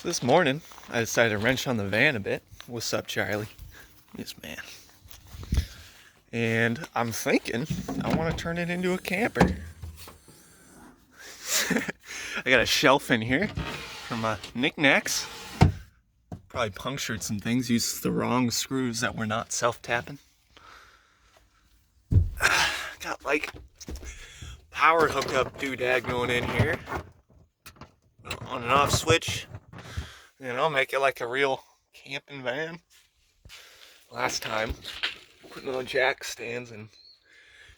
This morning, I decided to wrench on the van a bit. What's up, Charlie? Yes, man. And I'm thinking I want to turn it into a camper. I got a shelf in here for my knickknacks. Probably punctured some things, used the wrong screws that were not self-tapping. Got like power hookup doodad going in here. On and off switch. You know, make it like a real camping van. Last time, put no jack stands and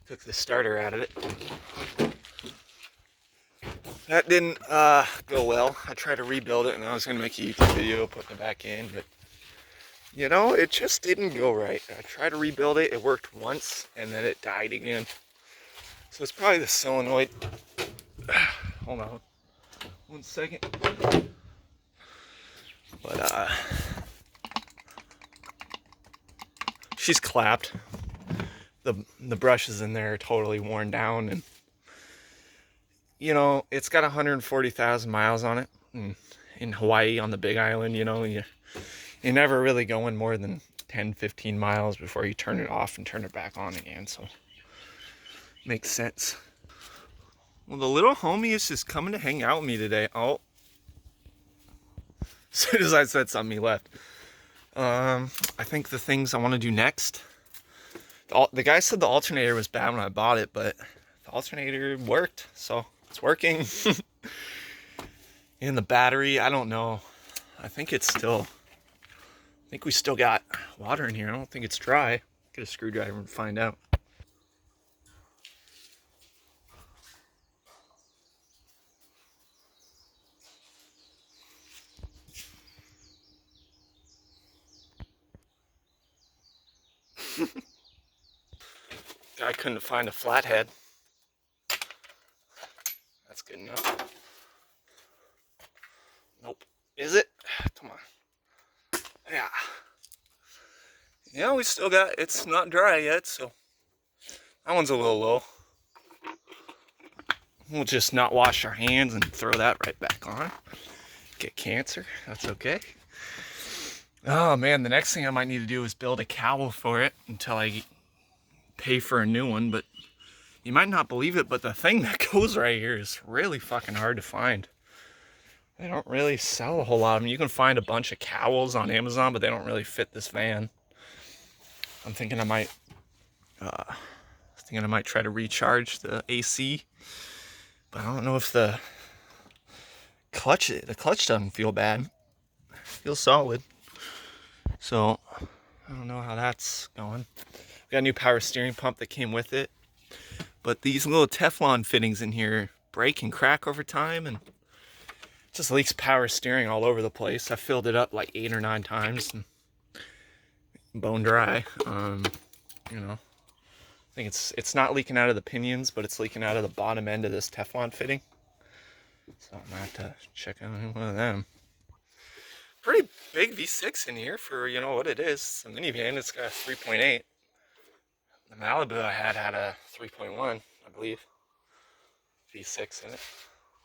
took the starter out of it. That didn't go well. I tried to rebuild it and I was going to make a YouTube video putting it back in, but you know, it just didn't go right. I tried to rebuild it, it worked once, and then it died again. So it's probably the solenoid. Hold on 1 second. But she's clapped. The brushes in there are totally worn down, and you know, it's got 140,000 miles on it. And in Hawaii on the Big Island, you know, you're never really going more than 10-15 miles before you turn it off and turn it back on again, so makes sense. Well, the little homie is just coming to hang out with me today. Oh, as soon as I said something, he left. I think the things I want to do next, the guy said the alternator was bad when I bought it, but the alternator worked, so it's working. And the battery, I don't know. I think we still got water in here. I don't think it's dry. Get a screwdriver and find out. Guy couldn't find a flathead. That's good enough. Nope. Is it? Come on. Yeah. Yeah, we still got, it's not dry yet, so that one's a little low. We'll just not wash our hands and throw that right back on. Get cancer, that's okay. Oh man, the next thing I might need to do is build a cowl for it until I pay for a new one, but you might not believe it, but the thing that goes right here is really fucking hard to find. They don't really sell a whole lot of them. You can find a bunch of cowls on Amazon, but they don't really fit this van. I'm thinking I might try to recharge the AC, but I don't know if the clutch doesn't feel bad. It feels solid. So I don't know how that's going. We got a new power steering pump that came with it, but these little Teflon fittings in here break and crack over time, and it just leaks power steering all over the place. I filled it up like 8 or 9 times and bone dry. You know, I think it's not leaking out of the pinions, but it's leaking out of the bottom end of this Teflon fitting. So I'm gonna have to check out one of them. Pretty big V6 in here for, you know, what it is. It's a minivan. It's got a 3.8. The Malibu I had a 3.1, I believe. V6 in it.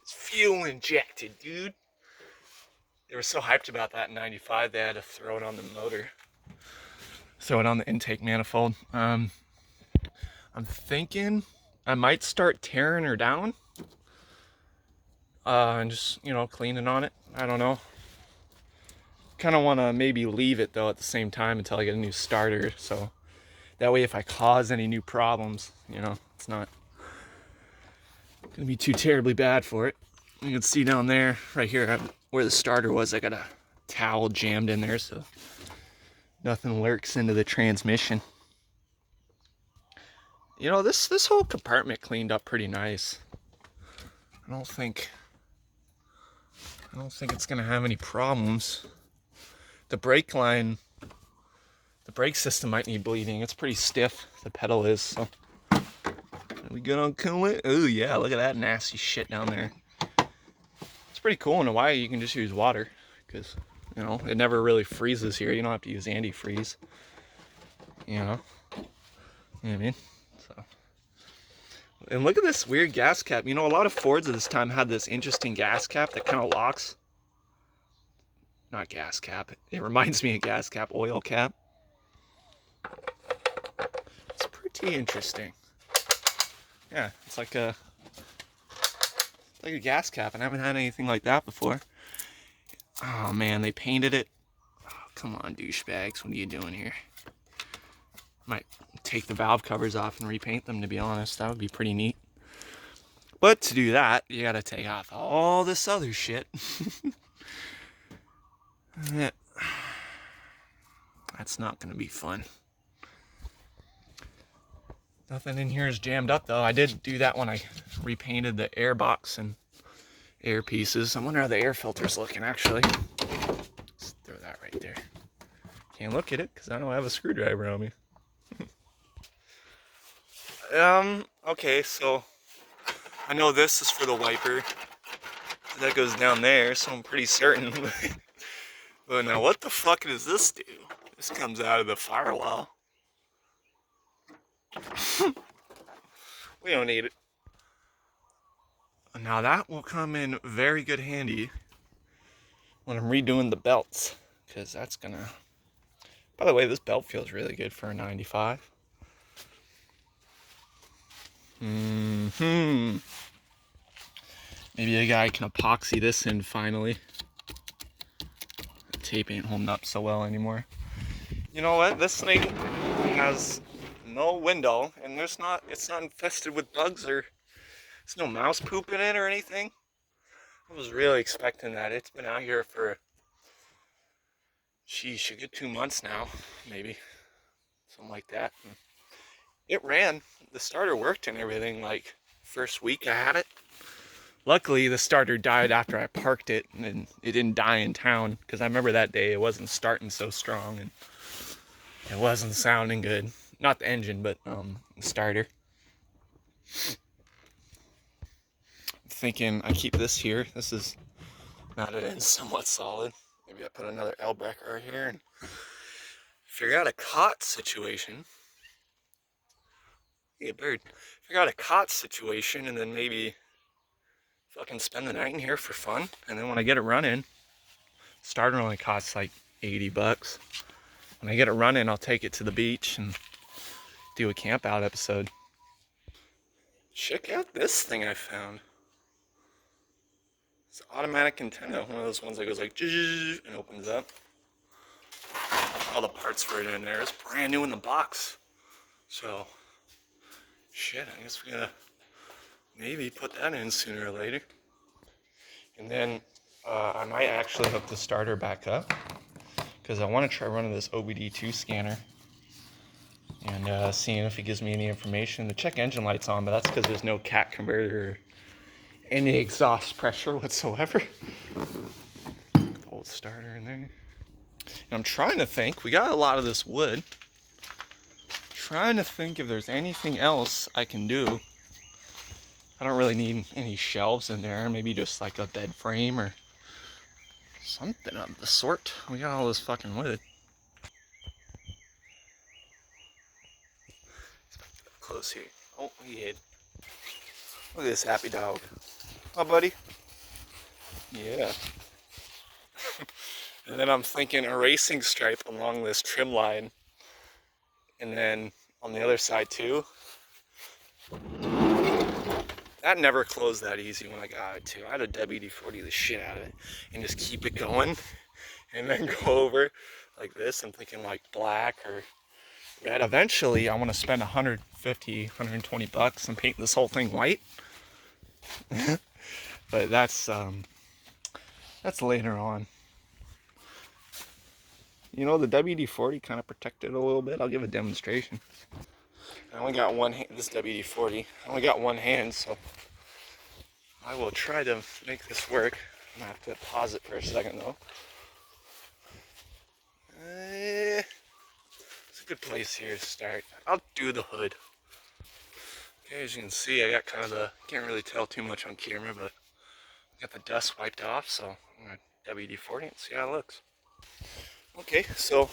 It's fuel injected, dude. They were so hyped about that in '95, they had to throw it on the motor. Throw it on the intake manifold. I'm thinking I might start tearing her down. And just, you know, cleaning on it. I don't know. Kind of want to maybe leave it though at the same time until I get a new starter, so that way if I cause any new problems, you know, it's not gonna be too terribly bad for it. You can see down there, right here where the starter was, I got a towel jammed in there so nothing lurks into the transmission. You know, this whole compartment cleaned up pretty nice. I don't think it's gonna have any problems. The brake line, the brake system might need bleeding. It's pretty stiff, the pedal is, so. Are we good on coolant? Oh yeah, look at that nasty shit down there. It's pretty cool in Hawaii, you can just use water, because, you know, it never really freezes here. You don't have to use antifreeze, you know? You know what I mean? So. And look at this weird gas cap. You know, a lot of Fords at this time had this interesting gas cap that kind of locks. not gas cap. It reminds me of gas cap, oil cap. It's pretty interesting. Yeah, it's like a gas cap, and I haven't had anything like that before. Oh man, they painted it. Oh, come on, douchebags, what are you doing here? Might take the valve covers off and repaint them, to be honest. That would be pretty neat. But to do that, you gotta take off all this other shit. That's not gonna be fun. Nothing in here is jammed up though. I did do that when I repainted the air box and air pieces. I wonder how the air filter's looking actually. Let's throw that right there. Can't look at it because I don't have a screwdriver on me. Okay, so I know this is for the wiper. That goes down there, so I'm pretty certain. But now what the fuck does this do? This comes out of the firewall. We don't need it. Now that will come in very good handy when I'm redoing the belts, because that's gonna... By the way, this belt feels really good for a 95. Maybe a guy can epoxy this in finally. The tape ain't holding up so well anymore. You know what? This thing has no window, and it's not infested with bugs, or there's no mouse poop in it or anything. I was really expecting that. It's been out here for, sheesh, a good 2 months now, maybe. Something like that. It ran. The starter worked and everything, like, first week I had it. Luckily, the starter died after I parked it, and it didn't die in town, because I remember that day it wasn't starting so strong, and it wasn't sounding good. Not the engine, but the starter. I'm thinking I keep this here. This is mounted in somewhat solid. Maybe I put another L bracket right here and figure out a cot situation. Hey, bird. Figure out a cot situation, and then maybe fucking spend the night in here for fun. And then when I get it running, starter only costs like 80 bucks. When I get it running, I'll take it to the beach and do a camp out episode. Check out this thing I found. It's an automatic antenna, one of those ones that goes like and opens up. All the parts for it in there. It's brand new in the box. So, shit, I guess we gotta maybe put that in sooner or later. And then I might actually hook the starter back up, because I want to try running this OBD2 scanner and seeing if it gives me any information. The check engine light's on, but that's because there's no cat converter or any exhaust pressure whatsoever. Old starter in there. And I'm trying to think, we got a lot of this wood. Trying to think if there's anything else I can do. I don't really need any shelves in there, maybe just like a bed frame or something of the sort. We got all this fucking wood. Close here. Oh, he hid. Look at this happy dog. Oh, buddy. Yeah. And then I'm thinking a racing stripe along this trim line. And then on the other side too. That never closed that easy when I got it too. I had a WD-40 the shit out of it and just keep it going and then go over like this. I'm thinking like black or red. Eventually I want to spend 150, 120 bucks and paint this whole thing white. But that's later on. You know, the WD-40 kind of protected it a little bit. I'll give a demonstration. I only got one hand, this WD-40. I only got one hand, so I will try to make this work. I'm gonna have to pause it for a second though. It's a good place here to start. I'll do the hood. Okay, as you can see, I got kind of the, can't really tell too much on camera, but I got the dust wiped off, so I'm gonna WD-40 and see how it looks. Okay, so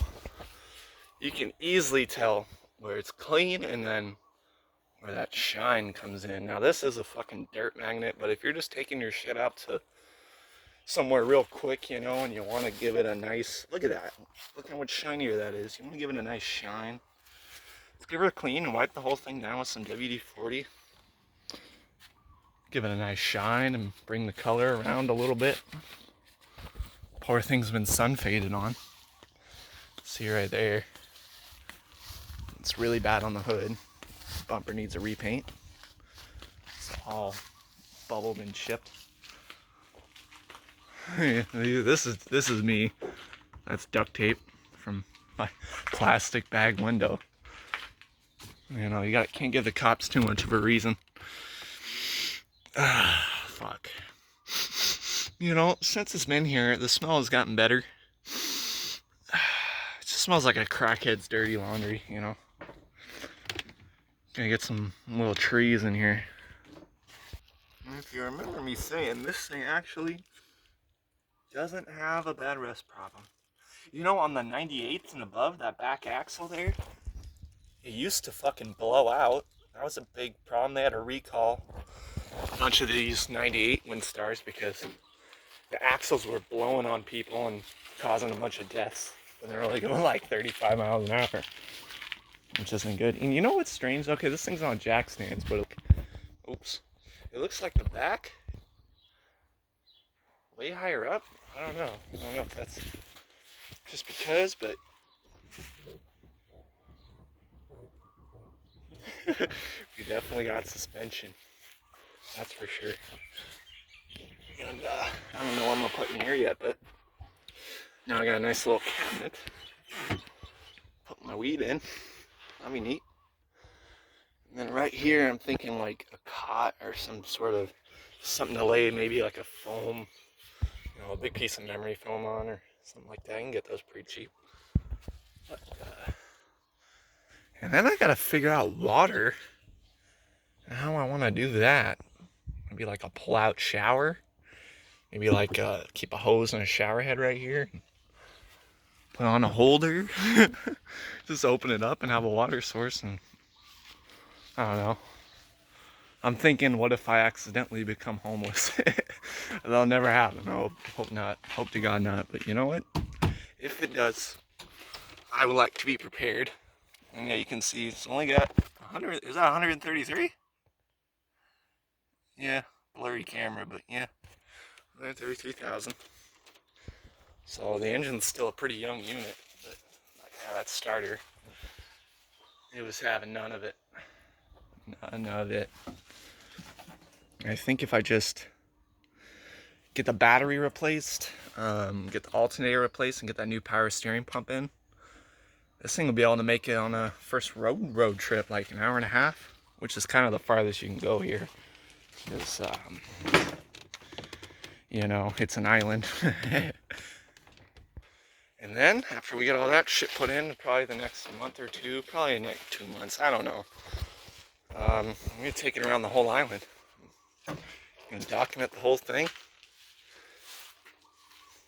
you can easily tell where it's clean and then where that shine comes in. Now this is a fucking dirt magnet, but if you're just taking your shit out to somewhere real quick, you know, and you want to give it a nice, look at that. Look how much shinier that is. You want to give it a nice shine. Let's give her a clean and wipe the whole thing down with some WD-40. Give it a nice shine and bring the color around a little bit. Poor thing's been sun faded on. See right there. It's really bad on the hood. Bumper needs a repaint. It's all bubbled and chipped. This is me. That's duct tape from my plastic bag window. You know, can't give the cops too much of a reason. Fuck. You know, since it's been here, the smell has gotten better. It just smells like a crackhead's dirty laundry, you know. Gonna get some little trees in here. And if you remember me saying, this thing actually doesn't have a bed rest problem. You know, on the 98s and above, that back axle there, it used to fucking blow out. That was a big problem. They had to recall a bunch of these 98 Windstars because the axles were blowing on people and causing a bunch of deaths. And they're only going like 35 miles an hour, which isn't good. And you know what's strange? Okay, this thing's on jack stands, but oops. It looks like the back way higher up. I don't know if that's just because, but we definitely got suspension. That's for sure. And I don't know what I'm gonna put in here yet, but now I got a nice little cabinet. Put my weed in. That'll be neat. And then right here, I'm thinking like a cot or some sort of something to lay, maybe like a foam, you know, a big piece of memory foam on or something like that. I can get those pretty cheap. But, and then I gotta figure out water and how I want to do that. Maybe like a pull-out shower. Maybe like keep a hose and a shower head right here. Put on a holder. Just open it up and have a water source. And I don't know. I'm thinking, what if I accidentally become homeless? That'll never happen. I hope not. Hope to God not. But you know what? If it does, I would like to be prepared. And yeah, you can see it's only got 100. Is that 133? Yeah, blurry camera, but yeah, 133,000. So the engine's still a pretty young unit, but like, yeah, that starter, it was having none of it. None of it. I think if I just get the battery replaced, get the alternator replaced, and get that new power steering pump in, this thing will be able to make it on a first road trip like an hour and a half, which is kind of the farthest you can go here. Because, you know, it's an island. And then, after we get all that shit put in, probably the next month or two, probably in like 2 months, I don't know. I'm going to take it around the whole island. I'm going to document the whole thing.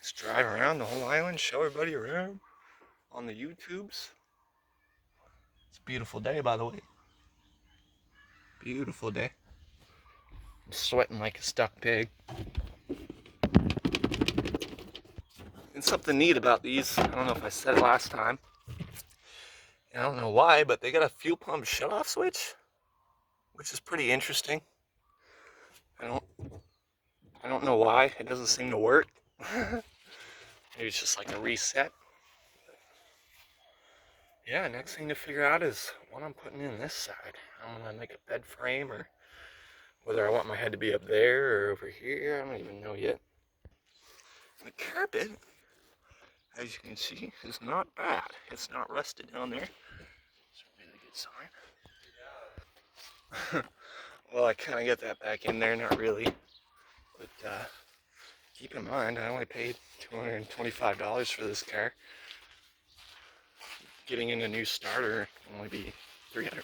Just drive around the whole island, show everybody around on the YouTubes. It's a beautiful day, by the way. Beautiful day. I'm sweating like a stuck pig. And something neat about these, I don't know if I said it last time. I don't know why, but they got a fuel pump shut-off switch, which is pretty interesting. I don't know why. It doesn't seem to work. Maybe it's just like a reset. Yeah, next thing to figure out is what I'm putting in this side. I'm gonna make a bed frame, or whether I want my head to be up there or over here. I don't even know yet. The carpet, as you can see, is not bad. It's not rusted down there. It's a really good sign. Well, I kind of get that back in there, not really. But keep in mind, I only paid $225 for this car. Getting in a new starter will only be $300.